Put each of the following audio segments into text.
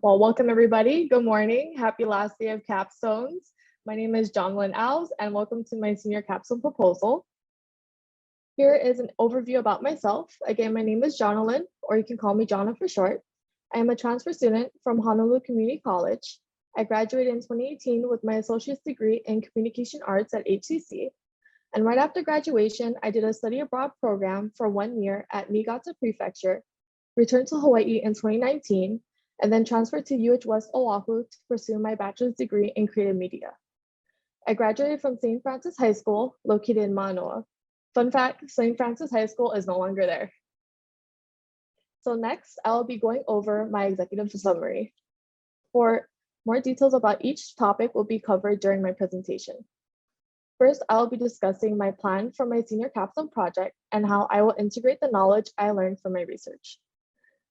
Well, welcome everybody. Good morning. Happy last day of Capstones. My name is Jonnalyn Alves and welcome to my senior capstone proposal. Here is an overview about myself. Again, my name is Jonnalyn, or you can call me Jonna for short. I am a transfer student from Honolulu Community College. I graduated in 2018 with my associate's degree in communication arts at HCC. And right after graduation, I did a study abroad program for 1 year at Niigata Prefecture, returned to Hawaii in 2019, and then transferred to UH West Oahu to pursue my bachelor's degree in creative media. I graduated from St. Francis High School, located in Manoa. Fun fact, St. Francis High School is no longer there. So next, I'll be going over my executive summary. For more details about each topic will be covered during my presentation. First, I'll be discussing my plan for my senior capstone project and how I will integrate the knowledge I learned from my research.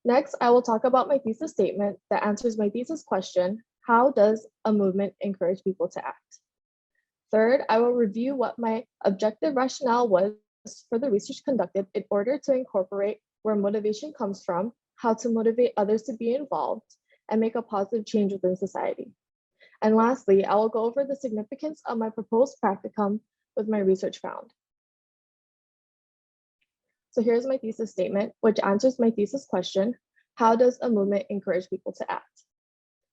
Next, I will talk about my thesis statement that answers my thesis question, how does a movement encourage people to act? Third, I will review what my objective rationale was for the research conducted in order to incorporate where motivation comes from, how to motivate others to be involved, and make a positive change within society. And lastly, I will go over the significance of my proposed practicum with my research found. So here's my thesis statement, which answers my thesis question, how does a movement encourage people to act?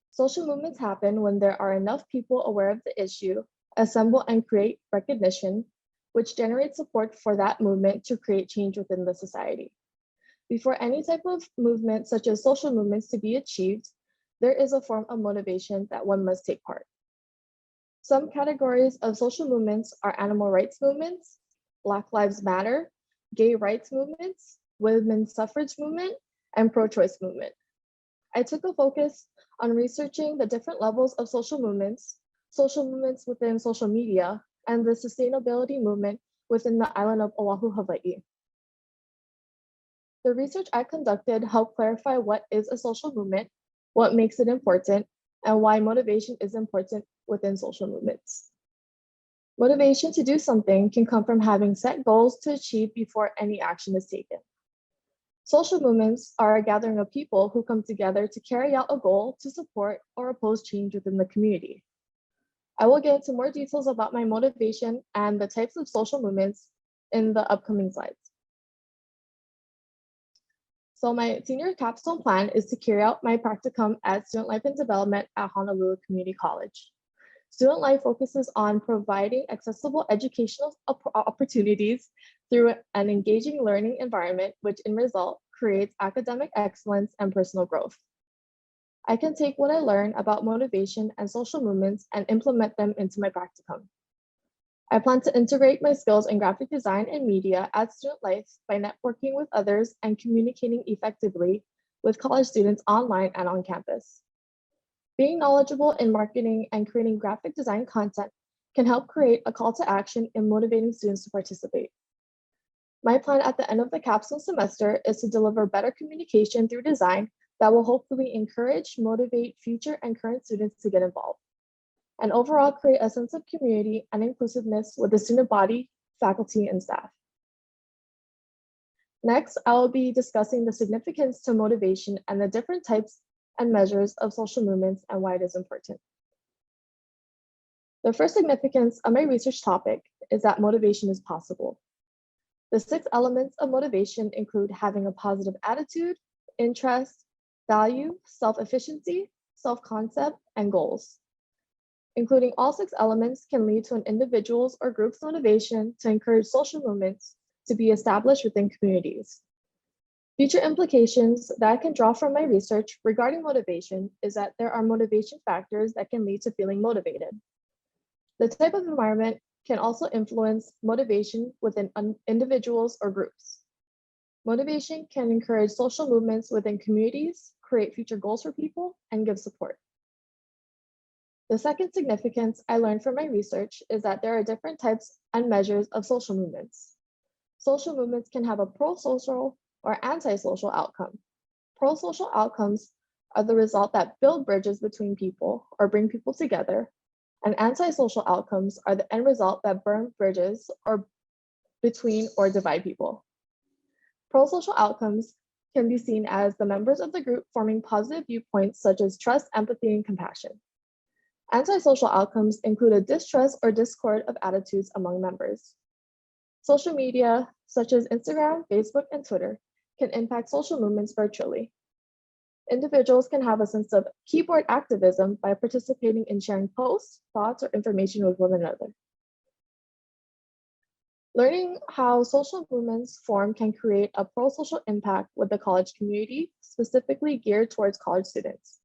Social movements happen when there are enough people aware of the issue, assemble and create recognition, which generates support for that movement to create change within the society. Before any type of movement, such as social movements, to be achieved, there is a form of motivation that one must take part. Some categories of social movements are animal rights movements, Black Lives Matter, gay rights movements, women's suffrage movement, and pro-choice movement. I took a focus on researching the different levels of social movements within social media, and the sustainability movement within the island of Oahu, Hawaii. The research I conducted helped clarify what is a social movement, what makes it important, and why motivation is important within social movements. Motivation to do something can come from having set goals to achieve before any action is taken. Social movements are a gathering of people who come together to carry out a goal to support or oppose change within the community. I will get into more details about my motivation and the types of social movements in the upcoming slides. So my senior capstone plan is to carry out my practicum at Student Life and Development at Honolulu Community College. Student Life focuses on providing accessible educational opportunities through an engaging learning environment, which in result creates academic excellence and personal growth. I can take what I learn about motivation and social movements and implement them into my practicum. I plan to integrate my skills in graphic design and media at Student Life by networking with others and communicating effectively with college students online and on campus. Being knowledgeable in marketing and creating graphic design content can help create a call to action in motivating students to participate. My plan at the end of the capstone semester is to deliver better communication through design that will hopefully encourage, motivate future and current students to get involved, and overall create a sense of community and inclusiveness with the student body, faculty, and staff. Next, I will be discussing the significance to motivation and the different types and measures of social movements and why it is important. The first significance of my research topic is that motivation is possible. The 6 elements of motivation include having a positive attitude, interest, value, self-efficiency, self-concept, and goals. Including all 6 elements can lead to an individual's or group's motivation to encourage social movements to be established within communities. Future implications that I can draw from my research regarding motivation is that there are motivation factors that can lead to feeling motivated. The type of environment can also influence motivation within individuals or groups. Motivation can encourage social movements within communities, create future goals for people, and give support. The second significance I learned from my research is that there are different types and measures of social movements. Social movements can have a pro-social or anti-social outcome. Pro-social outcomes are the result that build bridges between people or bring people together, and anti-social outcomes are the end result that burn bridges or between or divide people. Pro-social outcomes can be seen as the members of the group forming positive viewpoints such as trust, empathy, and compassion. Antisocial outcomes include a distrust or discord of attitudes among members. Social media, such as Instagram, Facebook, and Twitter, can impact social movements virtually. Individuals can have a sense of keyboard activism by participating in sharing posts, thoughts, or information with one another. Learning how social movements form can create a pro-social impact with the college community, specifically geared towards college students.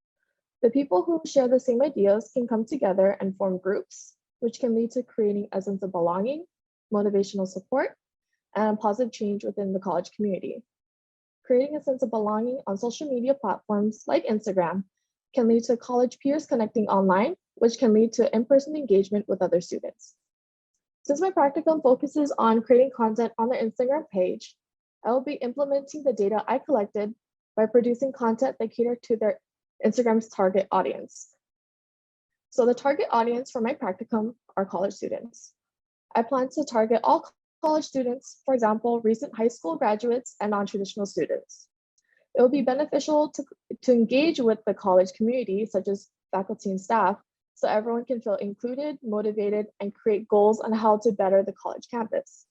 The people who share the same ideas can come together and form groups, which can lead to creating a sense of belonging, motivational support, and positive change within the college community. Creating a sense of belonging on social media platforms like Instagram can lead to college peers connecting online, which can lead to in-person engagement with other students. Since my practicum focuses on creating content on their Instagram page, I will be implementing the data I collected by producing content that cater to their Instagram's target audience. So the target audience for my practicum are college students. I plan to target all college students, for example, recent high school graduates and non-traditional students. It will be beneficial to engage with the college community, such as faculty and staff, so everyone can feel included, motivated, and create goals on how to better the college campus.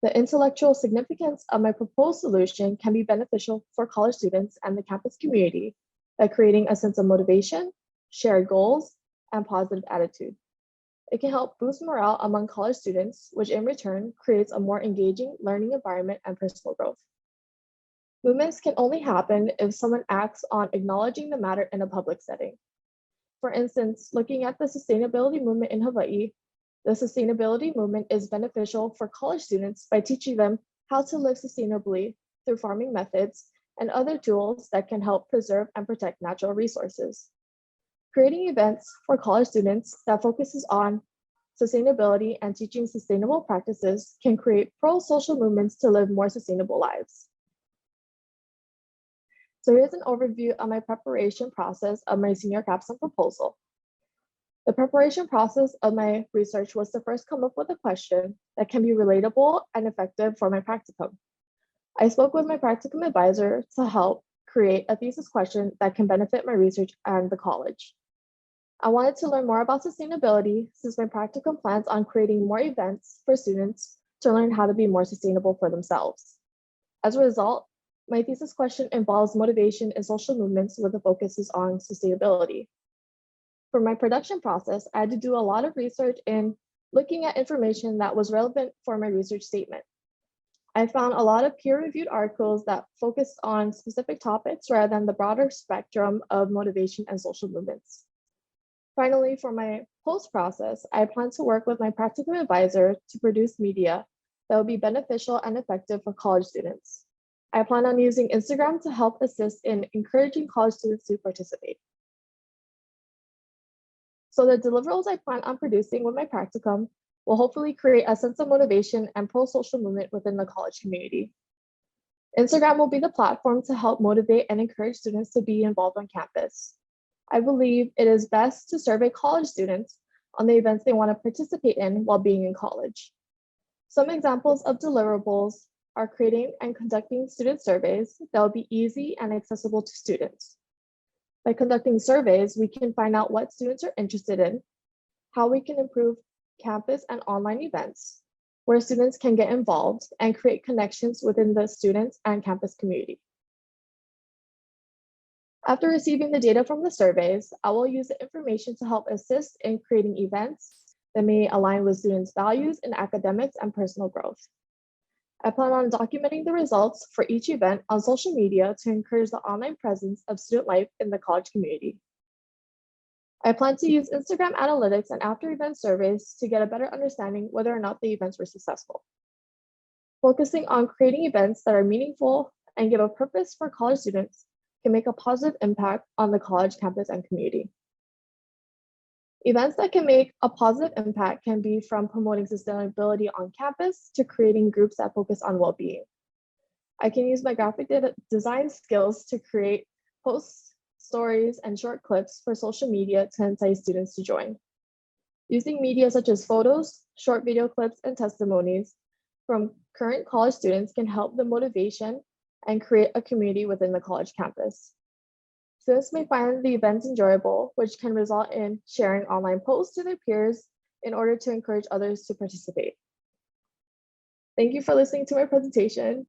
The intellectual significance of my proposed solution can be beneficial for college students and the campus community by creating a sense of motivation, shared goals, and positive attitude. It can help boost morale among college students, which in return creates a more engaging learning environment and personal growth. Movements can only happen if someone acts on acknowledging the matter in a public setting. For instance, looking at the sustainability movement in Hawaii, the sustainability movement is beneficial for college students by teaching them how to live sustainably through farming methods and other tools that can help preserve and protect natural resources. Creating events for college students that focuses on sustainability and teaching sustainable practices can create pro-social movements to live more sustainable lives. So here's an overview of my preparation process of my senior capstone proposal. The preparation process of my research was to first come up with a question that can be relatable and effective for my practicum. I spoke with my practicum advisor to help create a thesis question that can benefit my research and the college. I wanted to learn more about sustainability since my practicum plans on creating more events for students to learn how to be more sustainable for themselves. As a result, my thesis question involves motivation in social movements with the focuses on sustainability. For my production process, I had to do a lot of research in looking at information that was relevant for my research statement. I found a lot of peer-reviewed articles that focused on specific topics rather than the broader spectrum of motivation and social movements. Finally, for my post process, I plan to work with my practicum advisor to produce media that will be beneficial and effective for college students. I plan on using Instagram to help assist in encouraging college students to participate. So the deliverables I plan on producing with my practicum will hopefully create a sense of motivation and pro-social movement within the college community. Instagram will be the platform to help motivate and encourage students to be involved on campus. I believe it is best to survey college students on the events they want to participate in while being in college. Some examples of deliverables are creating and conducting student surveys that will be easy and accessible to students. By conducting surveys, we can find out what students are interested in, how we can improve campus and online events, where students can get involved and create connections within the students and campus community. After receiving the data from the surveys, I will use the information to help assist in creating events that may align with students' values in academics and personal growth. I plan on documenting the results for each event on social media to encourage the online presence of student life in the college community. I plan to use Instagram analytics and after event surveys to get a better understanding whether or not the events were successful. Focusing on creating events that are meaningful and give a purpose for college students can make a positive impact on the college campus and community. Events that can make a positive impact can be from promoting sustainability on campus to creating groups that focus on well-being. I can use my graphic design skills to create posts, stories, and short clips for social media to entice students to join. Using media such as photos, short video clips, and testimonies from current college students can help the motivation and create a community within the college campus. Students may find the events enjoyable, which can result in sharing online posts to their peers in order to encourage others to participate. Thank you for listening to my presentation.